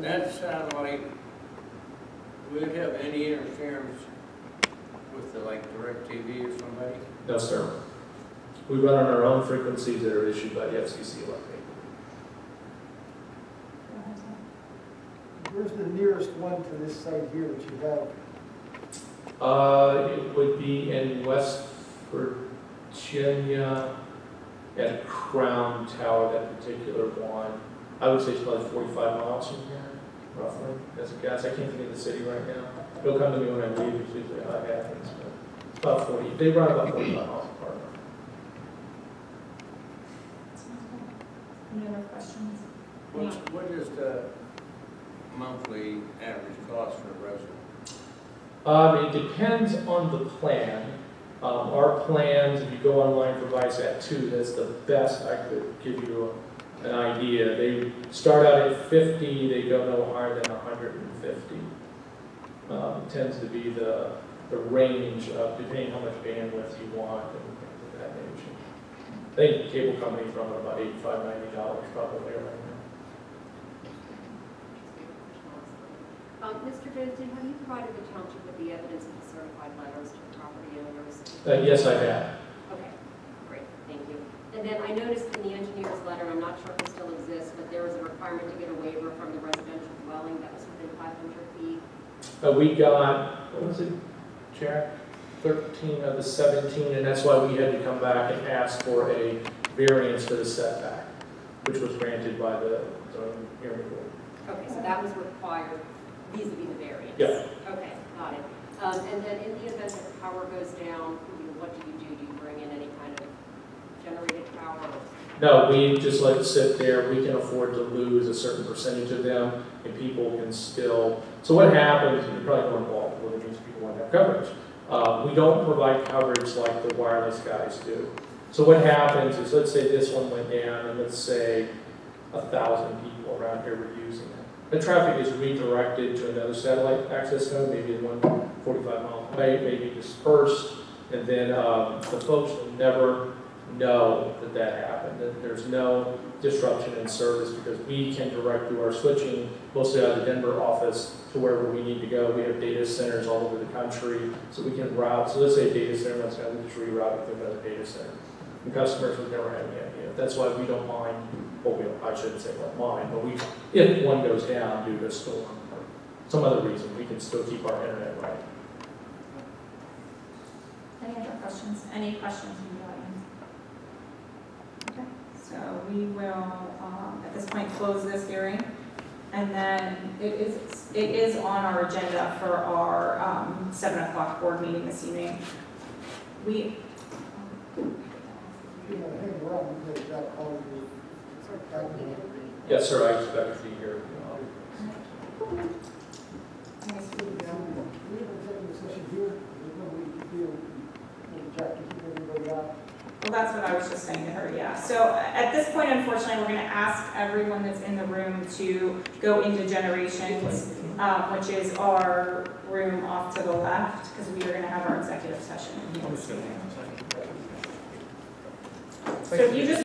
that satellite, will it have any interference with the, like, DirecTV or somebody? No, sir. We run on our own frequencies that are issued by the FCC electric. Where's the nearest one to this site here that you have? It would be in West Virginia at Crown Tower, that particular one. I would say it's probably 45 miles from here, roughly, as a guess. I can't think of the city right now. It'll come to me when I leave, it's usually how it happens. But it's about 40, they run about 45 miles apart. Any other questions? What is the monthly average cost for a resident? It depends on the plan. Our plans, if you go online for Viasat 2, that's the best I could give you an idea. They start out at 50, they go no higher than 150. Tends to be the range of depending how much bandwidth you want and things of that nature. I think cable companies run about $85, $90 probably right now. Mr. Johnson, have you provided the township with the evidence of the certified letters to the property owners? Yes, I have. Okay, great, thank you. And then I noticed in the engineer's letter, I'm not sure if it still exists, but there was a requirement to get a waiver from the residential dwelling that was within 500 feet. We got, what was it, Chair? 13 of the 17, and that's why we had to come back and ask for a variance for the setback, which was granted by the zoning hearing board. Okay, so that was required vis-a-vis the variance? Yeah. Okay, got it. And then in the event that the power goes down, what do? Do you bring in any kind of generated power? No, we just let it sit there. We can afford to lose a certain percentage of them, and people can still. So what happens, you're probably more involved with it, means people want to have coverage. We don't provide coverage like the wireless guys do. So what happens is, let's say this one went down, and let's say 1,000 people around here were using it. The traffic is redirected to another satellite access node, maybe one 45 miles away, maybe dispersed, and then the folks will never know that that happened, that there's no disruption in service because we can direct through our switching, mostly out of the Denver office, to wherever we need to go. We have data centers all over the country, so we can route. So let's say a data center, let's say we just reroute it to another data center. And customers would never have any idea. That's why we don't mind. Well, I shouldn't say what mine, but if one goes down due to a storm or some other reason, we can still keep our internet right. Any other questions? Any questions from the audience? Okay, so we will, at this point, close this hearing. And then it is on our agenda for our 7 o'clock board meeting this evening. Yes, sir, I expect to be here. Well, that's what I was just saying to her, yeah. So at this point, unfortunately, we're going to ask everyone that's in the room to go into generations, which is our room off to the left, because we are going to have our executive session in here this evening. So if you just